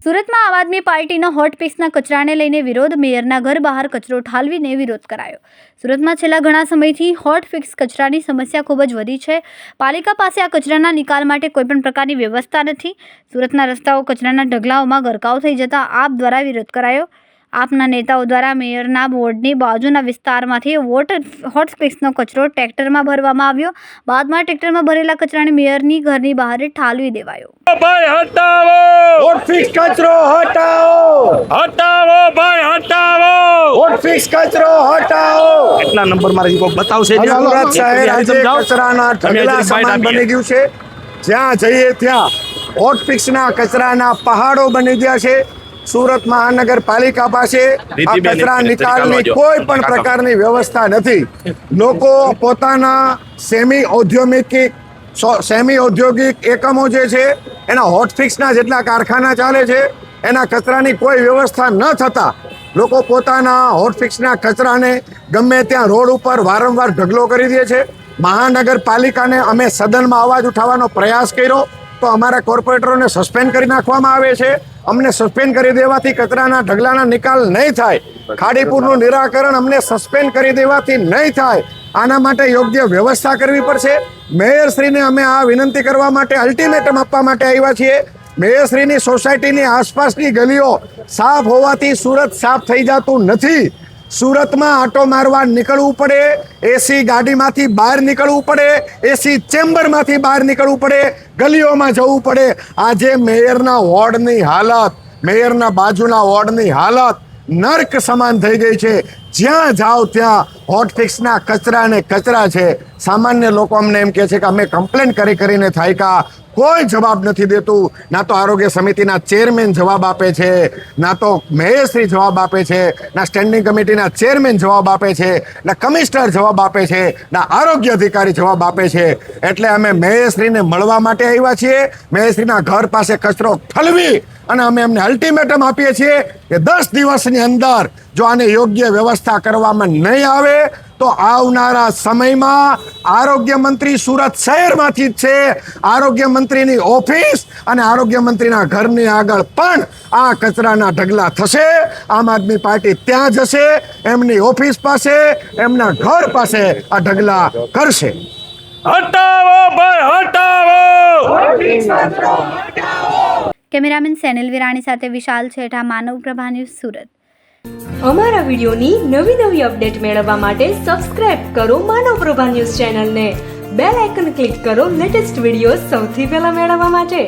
સુરતમાં આમ આદમી પાર્ટીનો હોટ પીસના કચરાને લઈને વિરોધ. મેયરના ઘર બહાર કચરો ઠાલવીને વિરોધ કરાયો. સુરતમાં છેલ્લા ઘણા સમયથી હોટ ફિક્સ કચરાની સમસ્યા ખૂબ જ વધી છે. પાલિકા પાસે આ કચરાના નિકાલ માટે કોઈપણ પ્રકારની વ્યવસ્થા નથી. સુરતના રસ્તાઓ કચરાના ઢગલાઓમાં ગરકાવ થઈ જતા આપ દ્વારા વિરોધ કરાયો. આપના નેતાઓ દ્વારા મેયરના બોર્ડની બાજુના વિસ્તારમાંથી હોટ ફિક્સનો કચરો ટ્રેક્ટરમાં ભરવામાં આવ્યો. બાદમાં ટ્રેક્ટરમાં ભરેલા કચરાને મેયરની ઘરની બહાર ઠાલવી દેવાયો. ભાઈ હટાવો, હોટ ફિક્સ કચરો હટાવો, હટાવો ભાઈ હટાવો, હોટ ફિક્સ કચરો હટાવો. કેટલા નંબર મારે કોઈ બતાવશે? સુરત શહેર આજે કચરાના ઢગલા સમાન બની ગયું છે. જ્યાં જઈએ ત્યાં હોટ ફિક્સના કચરાના પહાડો બની ગયા છે. સુરત મહાનગરપાલિકા પાસે આ કચરા નિકાલની કોઈ પણ પ્રકારની વ્યવસ્થા નથી. લોકો પોતાના સેમી ઔદ્યોગિક એકમો જે છે એના હોટફિક્સના જેટલા કારખાના ચાલે છે એના કચરાની કોઈ વ્યવસ્થા ન થતા લોકો પોતાના હોટફિક્સના કચરાને ગમે ત્યાં રોડ ઉપર વારંવાર ઢગલો કરી દે છે. મહાનગરપાલિકાને અમે સદનમાં અવાજ ઉઠાવવાનો પ્રયાસ કર્યો તો અમારા કોર્પોરેટરોને સસ્પેન્ડ કરી નાખવામાં આવે છે. અમને સસ્પેન્ડ કરી દેવાથી કચરાના ઢગલાના નિકાલ નહીં થાય. ખાડીપુરનું નિરાકરણ અમને સસ્પેન્ડ કરી દેવાથી નહીં થાય. આના માટે યોગ્ય વ્યવસ્થા કરવી પડશે. મેયરશ્રીને અમે આ વિનંતી કરવા માટે અલ્ટિમેટમ આપવા માટે આવ્યા છીએ. મેયરશ્રીની સોસાયટીની આસપાસની ગલીઓ સાફ હોવાથી સુરત સાફ થઈ જતું નથી. સુરતમાં આટો મારવા નીકળવું પડે, એસી ગાડીમાંથી બહાર નીકળવું પડે, એસી ચેમ્બરમાંથી બહાર નીકળવું પડે, ગલીઓમાં જવું પડે. આજે મેયરના વોર્ડની હાલત, મેયરના બાજુના વોર્ડની હાલત નર્ક સમાન થઈ ગઈ છે. જ્યાં જાઓ ત્યાં હોટફિક્સના કચરા ને કચરા છે. સામાન્ય લોકો અમને એમ કહે છે કે અમે કમ્પ્લેન કરીને થાયકા. કોઈ જવાબ નથી દેતું. ના તો આરોગ્ય સમિતિના ચેરમેન જવાબ આપે છે, ના તો મેયરશ્રી જવાબ આપે છે, ના સ્ટેન્ડિંગ કમિટીના ચેરમેન જવાબ આપે છે, ના કમિશનર જવાબ આપે છે, ના આરોગ્ય અધિકારી જવાબ આપે છે. એટલે અમે મેયરશ્રીને મળવા માટે આવ્યા છીએ. મેયરશ્રીના ઘર પાસે કચરો ઠલવી અને અમે એમને અલ્ટિમેટમ આપીએ છીએ કે 10 દિવસની અંદર જો આને યોગ્ય વ્યવસ્થા કરવામાં નહીં આવે તો આવનારા સમયમાં આરોગ્ય મંત્રી સુરત શહેરમાંથી જ છે. આરોગ્ય મંત્રીની ઓફિસ અને આરોગ્ય મંત્રીના ઘરની આગળ પણ આ કચરાના ઢગલા થશે. આમ આદમી પાર્ટી ત્યાં જશે, એમની ઓફિસ પાસે, એમના ઘર પાસે આ ઢગલા કરશે. હટાવો ભાઈ હટાવો. કેમેરામેન સેનિલ વિરાણી સાથે વિશાલ છેઠા, માનવ પ્રભા ન્યૂઝ, સુરત. અમારા વિડીયોની નવી અપડેટ મેળવવા માટે સબસ્ક્રાઇબ કરો માનવ પ્રભા ન્યૂઝ ચેનલને. બેલ આઇકન ક્લિક કરો લેટેસ્ટ વિડીયો સૌથી પહેલા મેળવવા માટે.